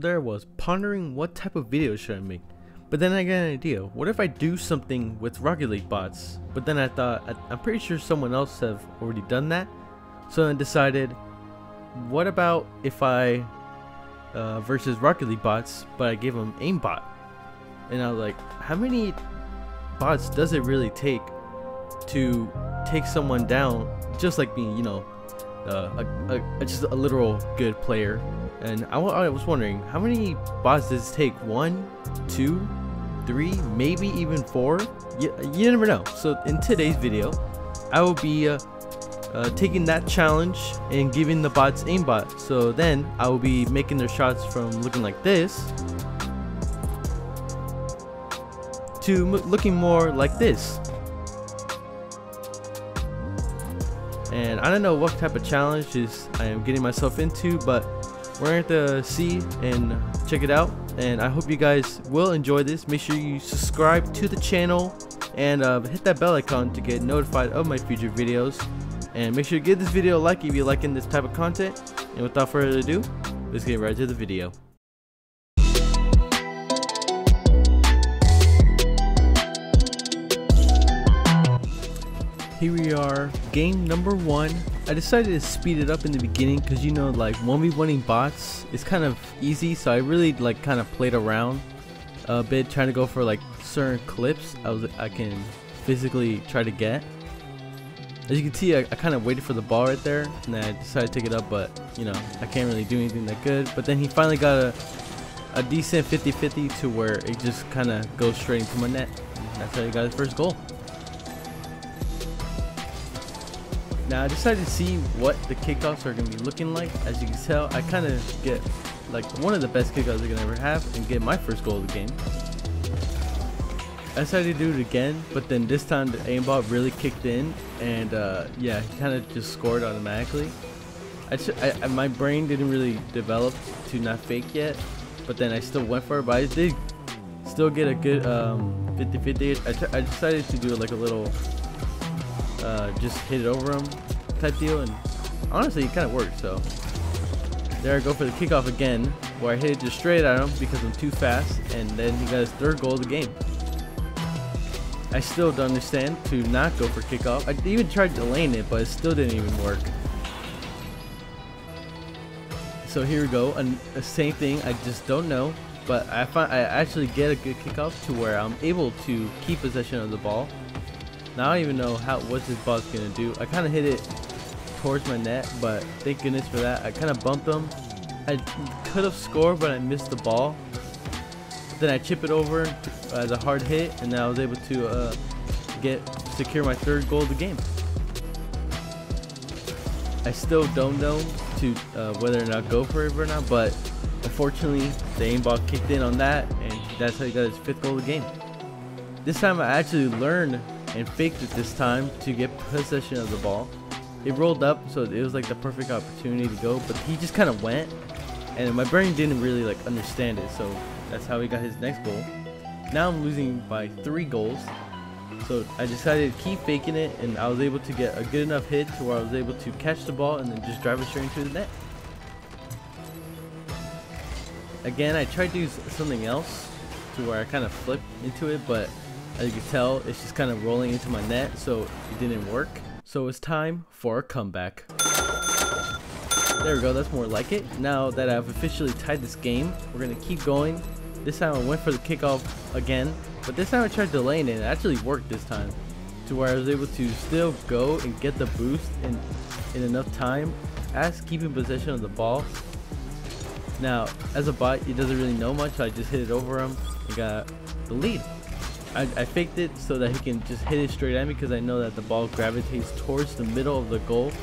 So there I was, pondering what type of video should I make. But then I got an idea. What if I do something with Rocket League bots? But then I thought, I'm pretty sure someone else have already done that. So I decided, what about if I versus Rocket League bots, but I gave them AIMBOT? And I was like, how many bots does it really take to take someone down just like me, you know, just a literal good player? And I was wondering, how many bots does it take? 1, 2, 3, maybe even 4? You never know. So in today's video, I will be taking that challenge and giving the bots AIMBOT. So then I will be making their shots from looking like this to looking more like this. And I don't know what type of challenges I am getting myself into, but we're going to see and check it out. And I hope you guys will enjoy this. Make sure you subscribe to the channel and hit that bell icon to get notified of my future videos. And make sure to give this video a like if you're liking this type of content. And without further ado, let's get right to the video. Here we are, game number 1. I decided to speed it up in the beginning because, you know, like 1v1ing bots is kind of easy, so I really like kind of played around a bit trying to go for like certain clips I can physically try to get. As you can see, I kind of waited for the ball right there, and then I decided to take it up, but you know, I can't really do anything that good. But then he finally got a decent 50-50 to where it just kind of goes straight into my net. That's how he got his first goal. Now I decided to see what the kickoffs are going to be looking like. As you can tell, I kind of get like one of the best kickoffs I can ever have and get my first goal of the game. I decided to do it again, but then this time the aimbot really kicked in, and yeah, he kind of just scored automatically. My brain didn't really develop to not fake yet, but then I still went for it, but I did still get a good 50-50. I decided to do like a little just hit it over him type deal, and honestly it kind of worked. So there I go for the kickoff again, where I hit it just straight at him because I'm too fast, and then he got his third goal of the game. I still don't understand to not go for kickoff. I even tried delaying it, but it still didn't even work. So here we go, and the same thing. I just don't know, but I actually get a good kickoff to where I'm able to keep possession of the ball. Now I don't even know what this ball's gonna do. I kind of hit it towards my net, but thank goodness for that. I kind of bumped him. I could have scored, but I missed the ball. Then I chip it over as a hard hit, and then I was able to secure my third goal of the game. I still don't know whether or not go for it or not, but unfortunately the aimbot kicked in on that, and that's how he got his 5th goal of the game. This time I actually learned and faked it this time to get possession of the ball. It rolled up, so it was like the perfect opportunity to go, but he just kind of went, and my brain didn't really like understand it, so that's how he got his next goal. Now I'm losing by 3 goals, so I decided to keep faking it, and I was able to get a good enough hit to where I was able to catch the ball and then just drive it straight into the net. Again, I tried to do something else to where I kind of flipped into it, but as you can tell, it's just kind of rolling into my net, so it didn't work. So it's time for a comeback. There we go, that's more like it. Now that I've officially tied this game, we're going to keep going. This time I went for the kickoff again, but this time I tried delaying it, and it actually worked this time, to where I was able to still go and get the boost in enough time as keeping possession of the ball. Now, as a bot, he doesn't really know much, so I just hit it over him and got the lead. I faked it so that he can just hit it straight at me, because I know that the ball gravitates towards the middle of the goal,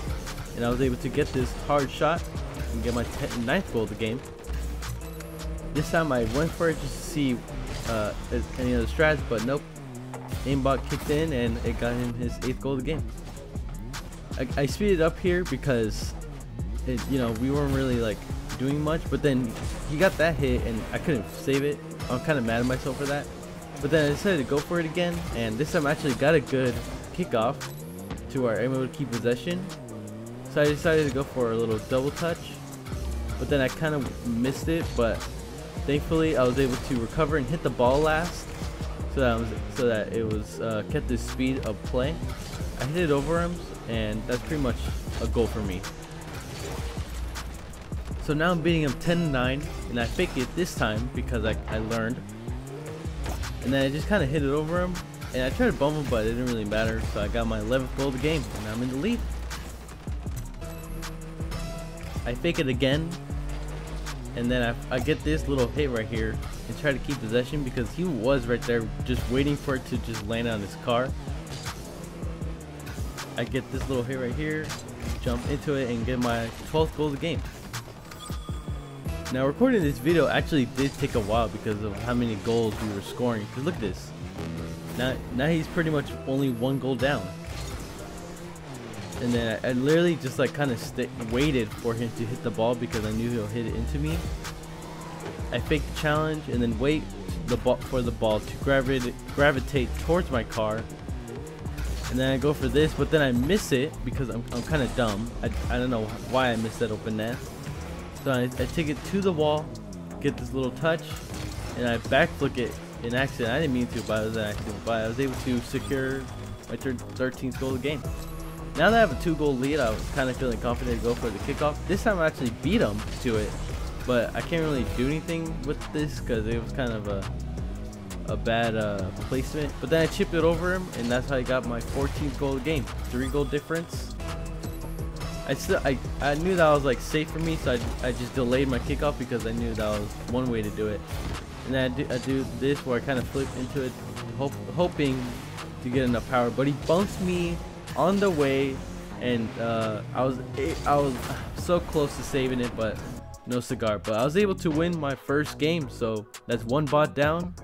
and I was able to get this hard shot and get my 9th goal of the game. This time I went for it just to see any other strats, but nope. Aimbot kicked in and it got him his 8th goal of the game. I speeded up here because you know, we weren't really like doing much, but then he got that hit and I couldn't save it. I'm kind of mad at myself for that. But then I decided to go for it again, and this time I actually got a good kickoff to where I'm able to keep possession. So I decided to go for a little double touch, but then I kind of missed it, but Thankfully, I was able to recover and hit the ball last, so that it was kept the speed of play. I hit it over him, and that's pretty much a goal for me. So now I'm beating him 10-9, and I fake it this time because I learned. And then I just kind of hit it over him, and I tried to bump him, but it didn't really matter. So I got my 11th goal of the game, and I'm in the lead. I fake it again, and then I get this little hit right here and try to keep possession because he was right there just waiting for it to just land on his car. I get this little hit right here, jump into it, and get my 12th goal of the game. Now recording this video actually did take a while because of how many goals we were scoring. Cause look at this. Now he's pretty much only 1 goal down. And then I literally just like kind of waited for him to hit the ball because I knew he'll hit it into me. I fake the challenge and then wait for the ball to gravitate towards my car. And then I go for this, but then I miss it because I'm kind of dumb. I don't know why I missed that open net. So I take it to the wall, get this little touch, and I backflip it in accident. I didn't mean to, but it was an accident. But I was able to secure my 13th goal of the game. Now that I have a 2-goal lead, I was kind of feeling confident to go for the kickoff. This time I actually beat him to it, but I can't really do anything with this because it was kind of a bad placement. But then I chipped it over him, and that's how I got my 14th goal of the game. 3-goal difference. I knew that was like safe for me, so I just delayed my kickoff because I knew that was one way to do it. And then I do this where I kind of flip into it, hoping to get enough power. But he bounced me on the way, and I was so close to saving it, but no cigar. But I was able to win my first game, so that's 1 bot down.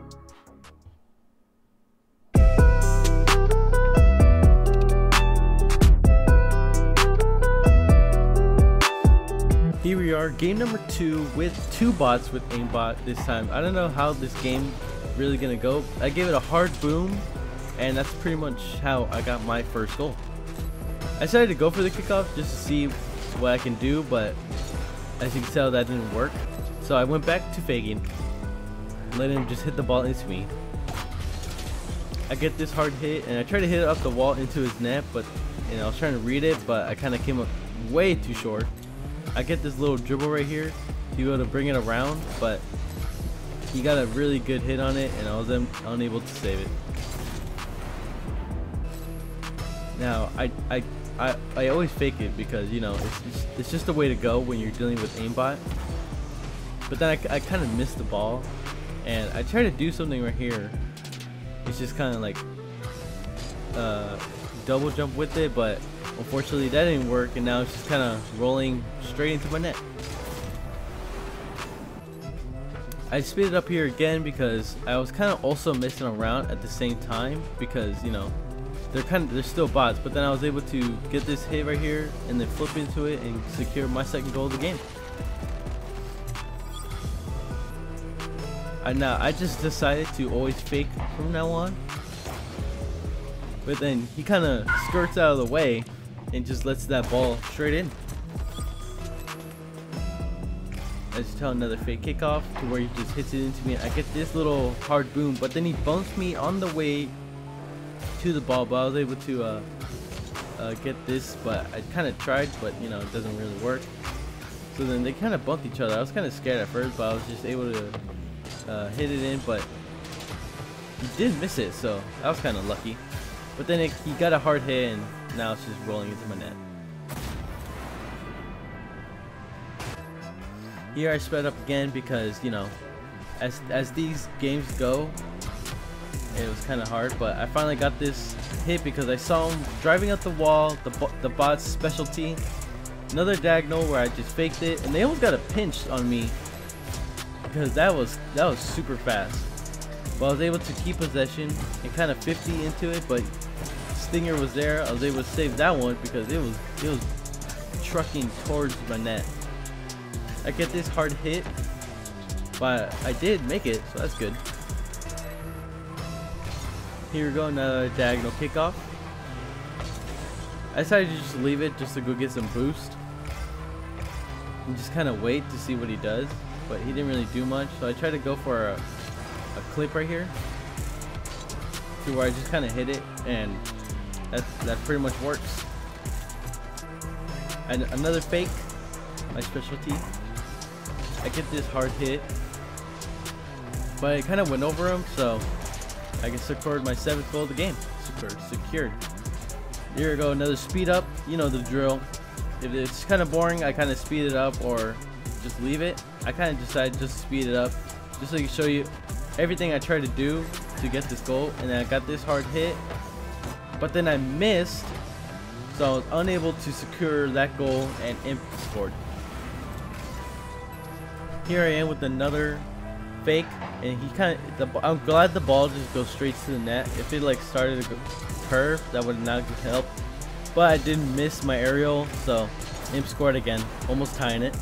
Here we are, game number 2 with 2 bots with AIMBOT this time. I don't know how this game really gonna go. I gave it a hard boom, and that's pretty much how I got my first goal. I decided to go for the kickoff just to see what I can do, but as you can tell, that didn't work. So I went back to faking, letting him just hit the ball into me. I get this hard hit, and I try to hit it up the wall into his net, but I was trying to read it, but I kind of came up way too short. I get this little dribble right here to be able to bring it around, but he got a really good hit on it, and I was unable to save it. Now I always fake it because it's just the way to go when you're dealing with AIMBOT. But then I kind of missed the ball, and I try to do something right here. It's just kind of like double jump with it, but unfortunately that didn't work, and now it's just kind of rolling straight into my net. I speed it up here again because I was kind of also messing around at the same time because they're still bots, but then I was able to get this hit right here and then flip into it and secure my 2nd goal of the game. I just decided to always fake from now on, but then he kind of skirts out of the way and just lets that ball straight in. I just tell another fake kickoff to where he just hits it into me. I get this little hard boom, but then he bumps me on the way to the ball, but I was able to get this, but I kind of tried, but it doesn't really work. So then they kind of bumped each other. I was kind of scared at first, but I was just able to hit it in, but he did miss it, so I was kind of lucky. But then he got a hard hit, and now it's just rolling into my net. Here I sped up again because as these games go, it was kind of hard, but I finally got this hit because I saw him driving up the wall, the bot's specialty. Another diagonal where I just faked it, and they almost got a pinch on me because that was super fast. But I was able to keep possession and kind of 50 into it, but Stinger was there. I was able to save that one because it was trucking towards my net. I get this hard hit, but I did make it, so that's good. Here we go, another diagonal kickoff. I decided to just leave it just to go get some boost and just kind of wait to see what he does. but he didn't really do much. So I tried to go for a clip right here, to where I just kind of hit it, and that pretty much works. And another fake, my specialty. I get this hard hit, but it kind of went over him, so I can secured my 7th goal of the game. Secured. Here we go, another speed up. You know the drill. If it's kind of boring, I kind of speed it up or just leave it. I kind of decided just to speed it up, just so I can show you everything I tried to do to get this goal. And then I got this hard hit, but then I missed, so I was unable to secure that goal, and Imp scored. Here I am with another fake, and he kind of, I'm glad the ball just goes straight to the net. If it like started to curve, that would not help, but I didn't miss my aerial, so Imp scored again, almost tying it.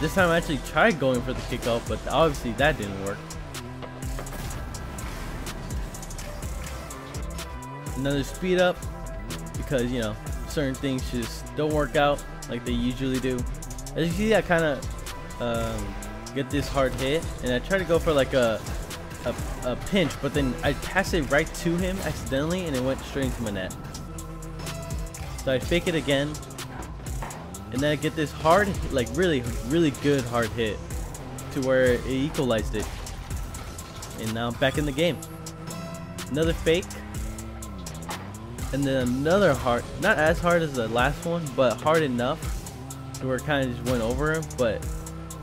This time I actually tried going for the kickoff, but obviously that didn't work. Another speed up, because you know certain things just don't work out like they usually do. As you see, I kind of get this hard hit, and I try to go for like a pinch, but then I passed it right to him accidentally, and it went straight into my net. So I fake it again, and then I get this hard, like really good hard hit, to where it equalized it, and now I'm back in the game. Another fake, and then another hard, not as hard as the last one, but hard enough to where it kind of just went over him, but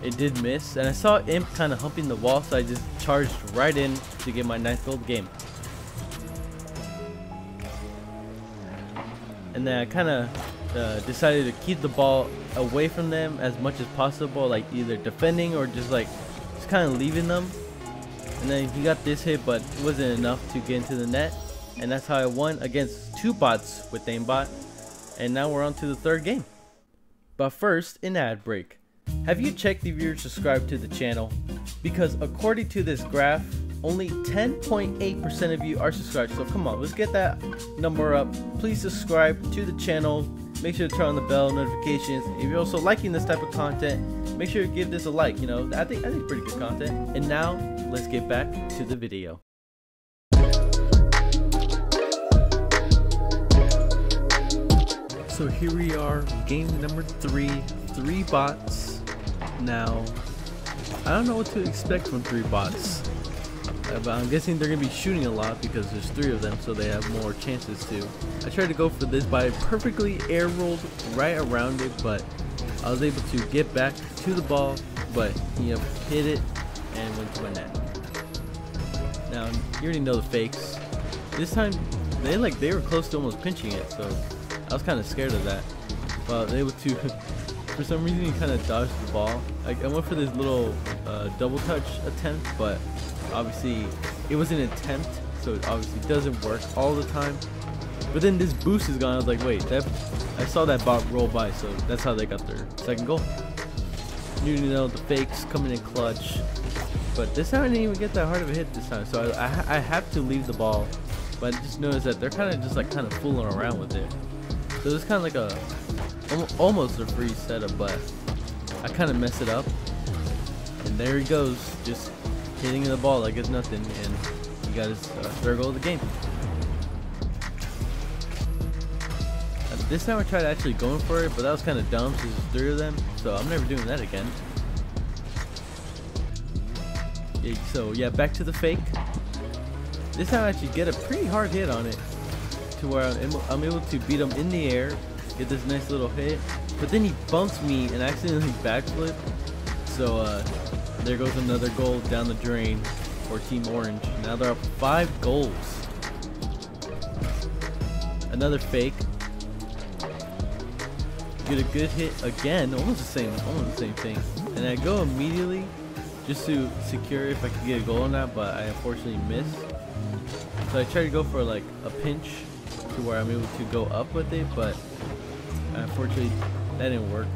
it did miss. And I saw Imp kind of humping the wall, so I just charged right in to get my 9th goal of the game. And then I kind of decided to keep the ball away from them as much as possible, like either defending or just kind of leaving them. And then he got this hit, but it wasn't enough to get into the net. And that's how I won against 2 bots with AIMBOT. And now we're on to the 3rd game. But first, an ad break. Have you checked if you're subscribed to the channel? Because according to this graph, only 10.8% of you are subscribed. So come on, let's get that number up. Please subscribe to the channel. Make sure to turn on the bell notifications. If you're also liking this type of content, make sure to give this a like. You know, I think pretty good content. And now let's get back to the video. So here we are, game number 3, 3 bots. Now, I don't know what to expect from 3 bots, but I'm guessing they're going to be shooting a lot because there's 3 of them, so they have more chances to. I tried to go for this, but I perfectly air rolled right around it, but I was able to get back to the ball, but he hit it and went to my net. Now, you already know the fakes. This time, they were close to almost pinching it, so I was kind of scared of that, but they were able to, for some reason he kind of dodged the ball. I went for this little double touch attempt, but obviously it was an attempt, so it obviously doesn't work all the time. But then this boost is gone. I was like, wait, I saw that bot roll by, so that's how they got their 2nd goal. You know, the fakes coming in clutch, but this time I didn't even get that hard of a hit this time, so I have to leave the ball. But I just noticed that they're kind of just fooling around with it. So it's kind of like almost a free setup, but I kind of mess it up. And there he goes, just hitting the ball like it's nothing, and he got his 3rd goal of the game. This time I tried actually going for it, but that was kind of dumb since there's 3 of them, so I'm never doing that again. Yeah, so yeah, back to the fake. This time I actually get a pretty hard hit on it, to where I'm able to beat him in the air, get this nice little hit, but then he bumps me and accidentally backflip. So there goes another goal down the drain for Team Orange. Now they're up 5 goals. Another fake. Get a good hit again, almost the same thing. And I go immediately just to secure if I could get a goal on that, but I unfortunately missed. So I tried to go for like a pinch to where I'm able to go up with it, but unfortunately that didn't work.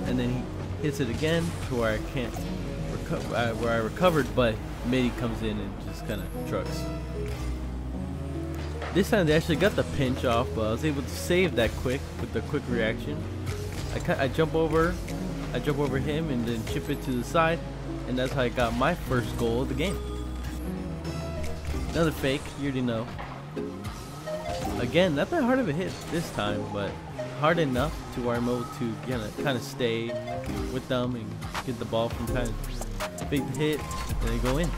And then he hits it again to where I can't recover, where I recovered, but Mitty comes in and just kind of trucks. This time they actually got the pinch off, but I was able to save that quick with the quick reaction. I jump over him and then chip it to the side, and that's how I got my first goal of the game. Another fake, you already know. Again, not that hard of a hit this time, but hard enough to where I'm able to kind of stay with them and get the ball from kind of big hit and they go in.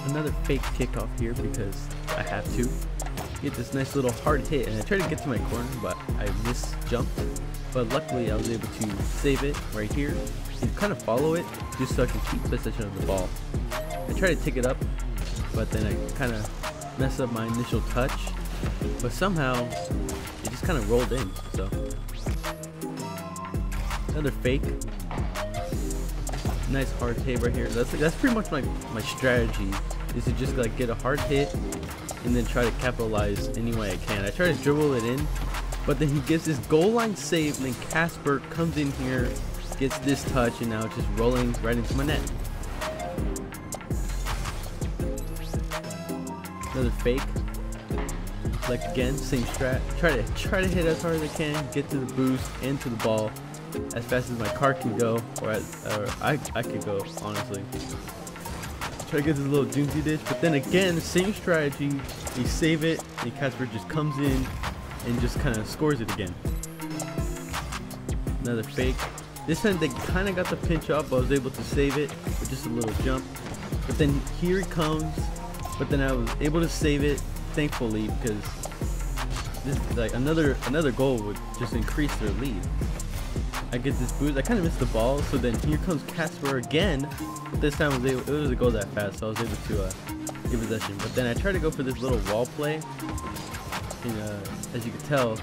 Another fake kickoff here because I have to get this nice little hard hit, and I tried to get to my corner but I misjumped, but luckily I was able to save it right here and kind of follow it just so I can keep possession of the ball. I tried to take it up, but then I kind of messed up my initial touch, but somehow it just kind of rolled in. So another fake, nice hard hit right here. That's pretty much my strategy, is to just like get a hard hit and then try to capitalize any way I can. I try to dribble it in, but then he gets this goal line save, and then Casper comes in here, gets this touch, and now it's just rolling right into my net. Another fake. Like again, same strat. Try to hit as hard as I can, get to the boost and to the ball as fast as my car can go, or I could go, honestly. Try to get this little doomsday ditch, but then again, same strategy. You save it, and Casper just comes in and just kind of scores it again. Another fake. This time they kind of got the pinch off, but I was able to save it with just a little jump. But then here he comes, but then I was able to save it, thankfully, because this like another goal would just increase their lead. I get this boost. I kind of missed the ball, so then here comes Casper again. This time it was a goal that fast, so I was able to get possession. But then I tried to go for this little wall play, and as you can tell,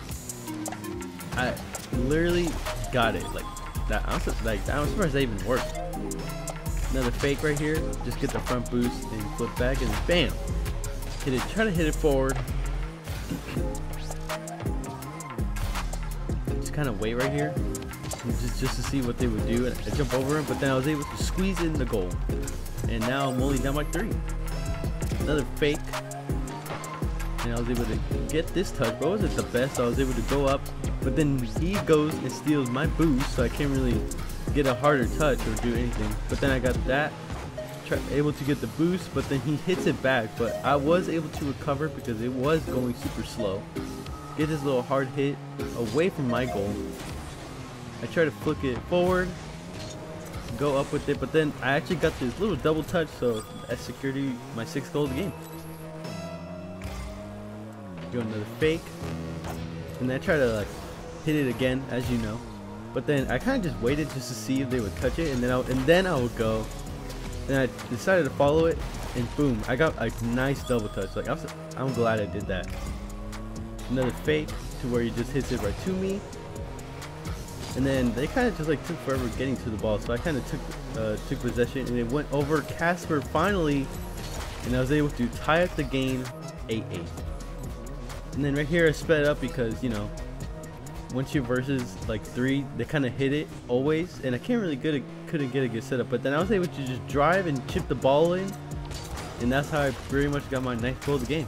I literally got it like that. I'm surprised that even worked. Another fake right here. Just get the front boost and flip back, and bam! Hit it. Try to hit it forward. Just kind of wait right here. Just to see what they would do, and I jump over him, but then I was able to squeeze in the goal, and now I'm only down by 3. Another fake, and I was able to get this touch, but it wasn't the best. So I was able to go up, but then he goes and steals my boost, so I can't really get a harder touch or do anything. But then I got that, able to get the boost, but then he hits it back, but I was able to recover because it was going super slow. Get this little hard hit away from my goal. I try to flick it forward, go up with it, but then I actually got this little double touch, so I secured my 6th goal of the game. Do another fake, and then I try to like hit it again, as you know. But then I kind of just waited just to see if they would touch it, and then I would go. And I decided to follow it, and boom! I got a nice double touch. Like I'm glad I did that. Another fake to where he just hits it right to me. And then they kind of just like took forever getting to the ball, so I kind of took possession, and it went over Casper finally, and I was able to tie up the game 8-8. And then right here I sped up because, you know, once you versus like 3, they kind of hit it always, and I couldn't get a good setup. But then I was able to just drive and chip the ball in, and that's how I pretty much got my 9th goal of the game.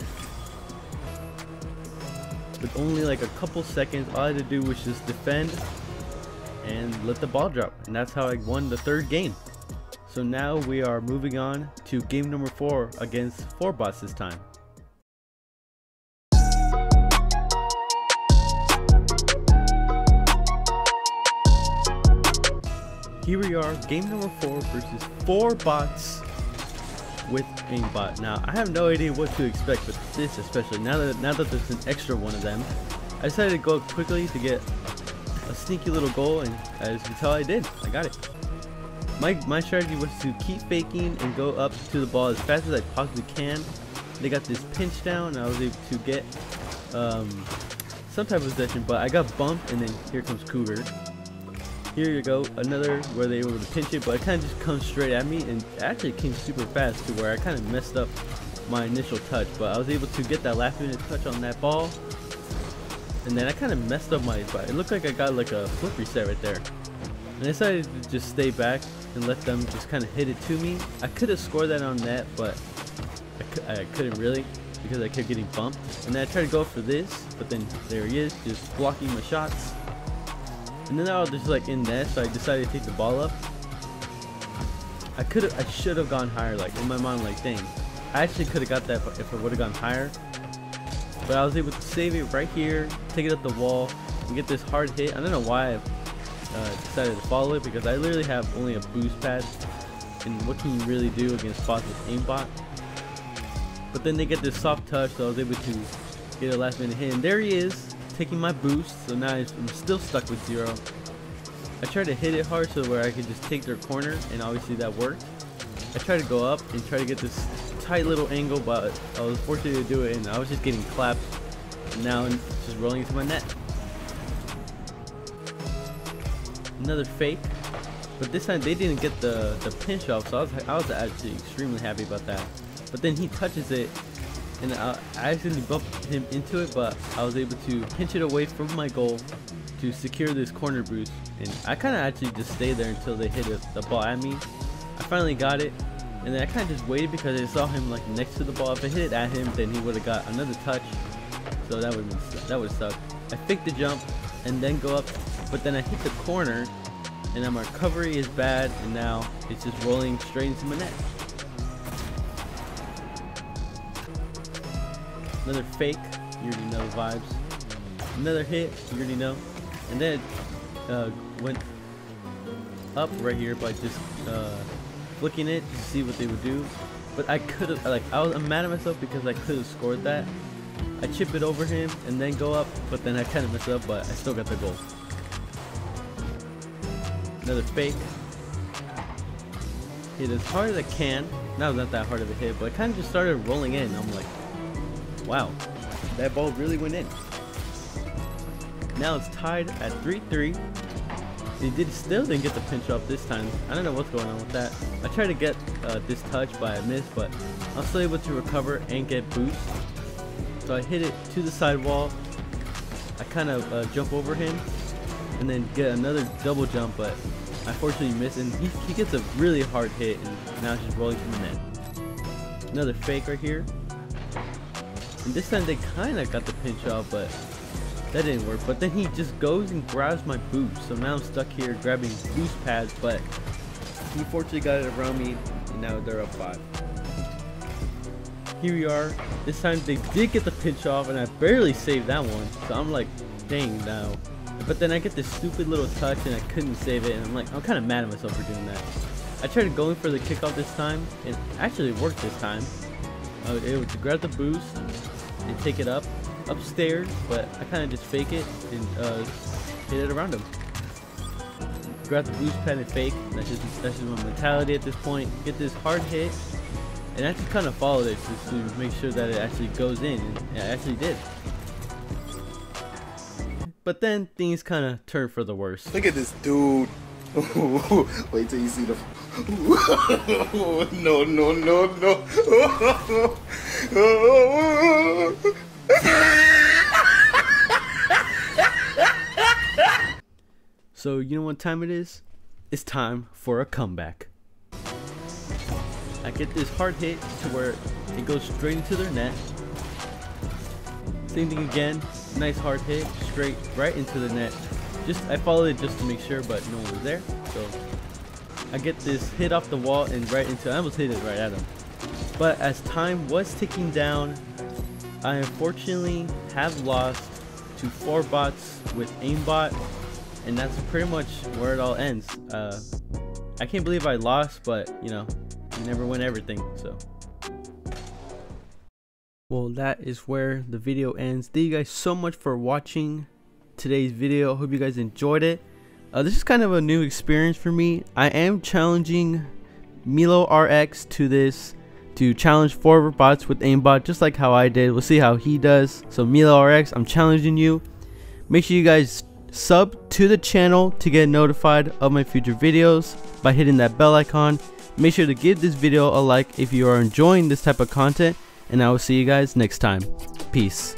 With only like a couple seconds, all I had to do was just defend and let the ball drop, and that's how I won the 3rd game. So now we are moving on to game number 4 against 4 bots this time. Here we are, game number 4 versus 4 bots with AIMBOT. Now I have no idea what to expect with this, especially now that there's an extra one of them. I decided to go quickly to get a sneaky little goal, and as you can tell, I did. I got it. My strategy was to keep faking and go up to the ball as fast as I possibly can. They got this pinch down, and I was able to get some type of possession, but I got bumped, and then here comes Cougar. Here you go, another where they were able to pinch it, but it kind of just comes straight at me, and it actually came super fast to where I kind of messed up my initial touch, but I was able to get that last minute touch on that ball. And then I kind of messed up it looked like I got like a flip reset right there. And I decided to just stay back and let them just kind of hit it to me. I could have scored that on net, but I couldn't really. because I kept getting bumped. And then I tried to go for this, but then there he is, just blocking my shots. And then I was just like in net, so I decided to take the ball up. I should have gone higher, like in my mind, like dang, I actually could have got that if I would have gone higher. But I was able to save it right here, take it up the wall, and get this hard hit. I don't know why I decided to follow it, because I literally have only a boost pad, and what can you really do against bots with aimbot? But then they get this soft touch, so I was able to get a last minute hit, and there he is, taking my boost. So now I'm still stuck with 0. I tried to hit it hard so where I could just take their corner, and obviously that worked. I tried to go up and try to get this tight little angle, but I was fortunate to do it, and I was just getting clapped. And now it's just rolling into my net. Another fake, but this time they didn't get the pinch off, so I was actually extremely happy about that. But then he touches it, and I accidentally bumped him into it, but I was able to pinch it away from my goal to secure this corner boost. And I kind of actually just stayed there until they hit the ball at me. I finally got it, and then I kind of just waited because I saw him like next to the ball. If I hit it at him, then he would have got another touch, so that would have sucked. I faked the jump and then go up, but then I hit the corner, and then my recovery is bad, and now it's just rolling straight into my net. Another fake, you already know the vibes. Another hit, you already know. And then it went up right here by just flicking it to see what they would do. But I could have, like, I'm mad at myself because I could have scored that. I chip it over him and then go up, but then I kind of messed up, but I still got the goal. Another fake. Hit as hard as I can. That was not that hard of a hit, but it kind of just started rolling in. I'm like, wow, that ball really went in. Now it's tied at 3-3. They still didn't get the pinch off this time. I don't know what's going on with that. I tried to get this touch, but I missed, but I was still able to recover and get boost. So I hit it to the sidewall. I kind of jump over him and then get another double jump, but I fortunately missed, and he gets a really hard hit, and now it's just rolling from the net. Another fake right here. And this time they kind of got the pinch off, but that didn't work. But then he just goes and grabs my boost, so now I'm stuck here grabbing boost pads, but he fortunately got it around me, and now they're up 5. Here we are. This time they did get the pinch off, and I barely saved that one, so I'm like, dang now. But then I get this stupid little touch, and I couldn't save it, and I'm like, I'm kind of mad at myself for doing that. I tried going for the kickoff this time, and actually it worked this time. I was able to grab the boost and take it upstairs, but I kind of just fake it and hit it around him. Grab the boost pad and fake. That's just my mentality at this point. Get this hard hit, and I just kind of followed it just to make sure that it actually goes in, and it actually did. But then things kind of turned for the worse. Look at this dude. Wait till you see the. No, no, no, no. So you know what time it is? It's time for a comeback. I get this hard hit to where it goes straight into their net. Same thing again, nice hard hit, straight right into the net. I followed it just to make sure, but no one was there. So I get this hit off the wall and right into, I almost hit it right at him. But as time was ticking down, I unfortunately have lost to 4 bots with AIMBOT, and that's pretty much where it all ends. I can't believe I lost, but you know, you never win everything, so. Well, that is where the video ends. Thank you guys so much for watching today's video. Hope you guys enjoyed it. This is kind of a new experience for me. I am challenging Milo RX to challenge 4 bots with aimbot, just like how I did. We'll see how he does. So Milo RX, I'm challenging you. Make sure you guys sub to the channel to get notified of my future videos by hitting that bell icon. Make sure to give this video a like if you are enjoying this type of content, and I will see you guys next time. Peace.